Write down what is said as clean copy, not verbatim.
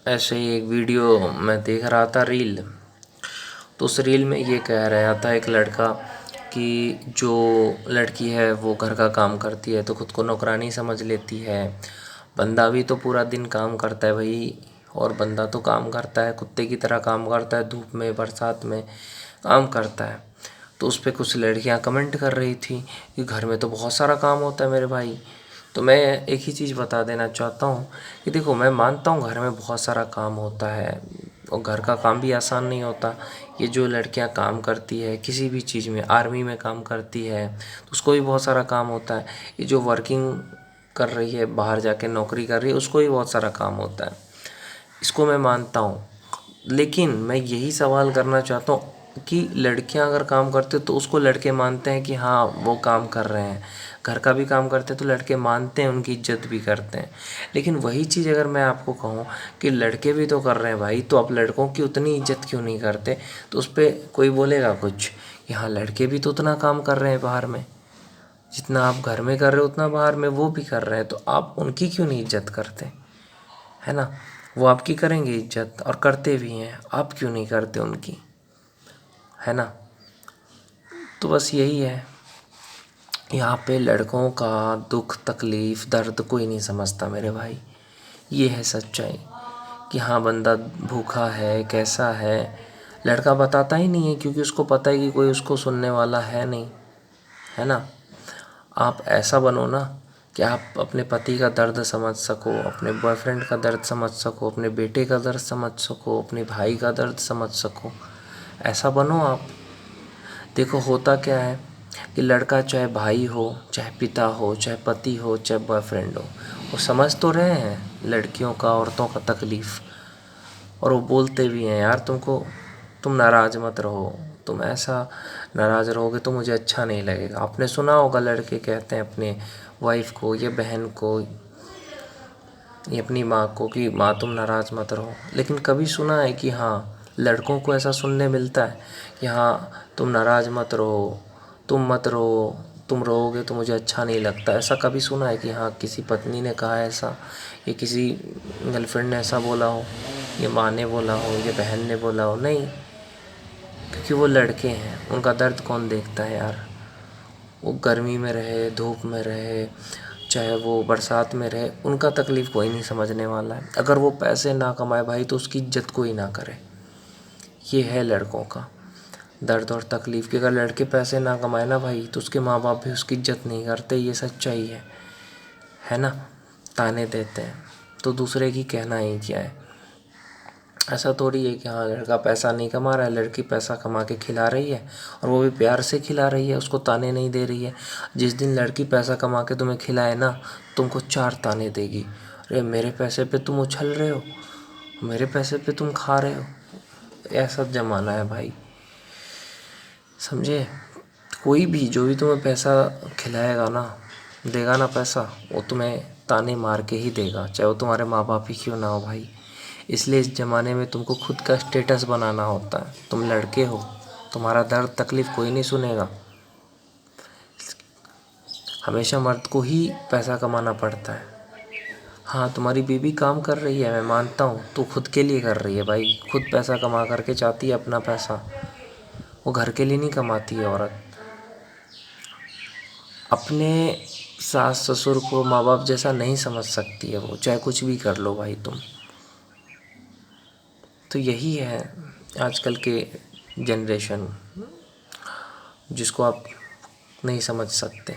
ऐसे ही एक वीडियो मैं देख रहा था रील। तो उस रील में ये कह रहा था एक लड़का कि जो लड़की है वो घर का काम करती है तो खुद को नौकरानी समझ लेती है। बंदा भी तो पूरा दिन काम करता है भाई। और बंदा तो काम करता है, कुत्ते की तरह काम करता है, धूप में बरसात में काम करता है। तो उस पर कुछ लड़कियां कमेंट कर रही थी कि घर में तो बहुत सारा काम होता है मेरे भाई। तो मैं एक ही चीज़ बता देना चाहता हूँ कि देखो, मैं मानता हूँ घर में बहुत सारा काम होता है और घर का काम भी आसान नहीं होता। ये जो लड़कियां काम करती है किसी भी चीज़ में, आर्मी में काम करती है तो उसको भी बहुत सारा काम होता है। ये जो वर्किंग कर रही है, बाहर जाके नौकरी कर रही है, उसको भी बहुत सारा काम होता है। इसको मैं मानता हूँ। लेकिन मैं यही सवाल करना चाहता हूँ कि लड़कियां अगर काम करते तो उसको लड़के मानते हैं कि हाँ वो काम कर रहे हैं। घर का भी काम करते हैं तो लड़के मानते हैं, उनकी इज्जत भी करते हैं। लेकिन वही चीज़ अगर मैं आपको कहूँ कि लड़के भी तो कर रहे हैं भाई, तो आप लड़कों की उतनी इज्जत क्यों नहीं करते? तो उस पर कोई बोलेगा कुछ कि हाँ लड़के भी तो उतना काम कर रहे हैं बाहर में, जितना आप घर में कर रहे हो उतना बाहर में वो भी कर रहे हैं, तो आप उनकी क्यों नहीं इज्जत करते? है ना? वो आपकी करेंगे इज्जत और करते भी हैं, आप क्यों नहीं करते उनकी? है ना? तो बस यही है। यहाँ पे लड़कों का दुख तकलीफ़ दर्द कोई नहीं समझता मेरे भाई। ये है सच्चाई कि हाँ बंदा भूखा है, कैसा है, लड़का बताता ही नहीं है क्योंकि उसको पता है कि कोई उसको सुनने वाला है नहीं। है ना? आप ऐसा बनो ना कि आप अपने पति का दर्द समझ सको, अपने बॉयफ्रेंड का दर्द समझ सको, अपने बेटे का दर्द समझ सको, अपने भाई का दर्द समझ सको। ऐसा बनो आप। देखो होता क्या है कि लड़का चाहे भाई हो, चाहे पिता हो, चाहे पति हो, चाहे बॉयफ्रेंड हो, वो समझ तो रहे हैं लड़कियों का, औरतों का तकलीफ़। और वो बोलते भी हैं यार तुम नाराज़ मत रहो, तुम ऐसा नाराज़ रहोगे तो मुझे अच्छा नहीं लगेगा। आपने सुना होगा लड़के कहते हैं अपने वाइफ को या बहन को या अपनी माँ को कि माँ तुम नाराज़ मत रहो। लेकिन कभी सुना है कि हाँ लड़कों को ऐसा सुनने मिलता है कि हाँ तुम नाराज़ मत रहो, तुम मत रो, तुम रोओगे तो मुझे अच्छा नहीं लगता? ऐसा कभी सुना है कि हाँ किसी पत्नी ने कहा है ऐसा, या किसी गर्लफ्रेंड ने ऐसा बोला हो, या माँ ने बोला हो, या बहन ने बोला हो? नहीं। क्योंकि वो लड़के हैं, उनका दर्द कौन देखता है यार। वो गर्मी में रहे, धूप में रहे, चाहे वो बरसात में रहे, उनका तकलीफ़ कोई नहीं समझने वाला है। अगर वो पैसे ना कमाए भाई तो उसकी इज्जत कोई ना करे। ये है लड़कों का दर्द और तकलीफ़ कि अगर लड़के पैसे ना कमाए ना भाई तो उसके माँ बाप भी उसकी इज्जत नहीं करते। ये सच्चाई है ना? ताने देते हैं तो दूसरे की कहना ही क्या है। ऐसा थोड़ी है कि हाँ लड़का पैसा नहीं कमा रहा है, लड़की पैसा कमा के खिला रही है और वो भी प्यार से खिला रही है, उसको ताने नहीं दे रही है। जिस दिन लड़की पैसा कमा के तुम्हें खिलाए ना, तुमको 4 ताने देगी। अरे मेरे पैसे पे तुम उछल रहे हो, मेरे पैसे पे तुम खा रहे हो। ऐसा ज़माना है भाई, समझे? कोई भी जो भी तुम्हें पैसा खिलाएगा ना, देगा ना पैसा, वो तुम्हें ताने मार के ही देगा, चाहे वो तुम्हारे माँ बाप ही क्यों ना हो भाई। इसलिए इस ज़माने में तुमको खुद का स्टेटस बनाना होता है। तुम लड़के हो, तुम्हारा दर्द तकलीफ़ कोई नहीं सुनेगा। हमेशा मर्द को ही पैसा कमाना पड़ता है। हाँ तुम्हारी बीवी काम कर रही है, मैं मानता हूँ, तो खुद के लिए कर रही है भाई, खुद पैसा कमा करके चाहती है अपना पैसा। वो घर के लिए नहीं कमाती है औरत। अपने सास ससुर को माँ बाप जैसा नहीं समझ सकती है वो, चाहे कुछ भी कर लो भाई तुम। तो यही है आजकल के जनरेशन, जिसको आप नहीं समझ सकते।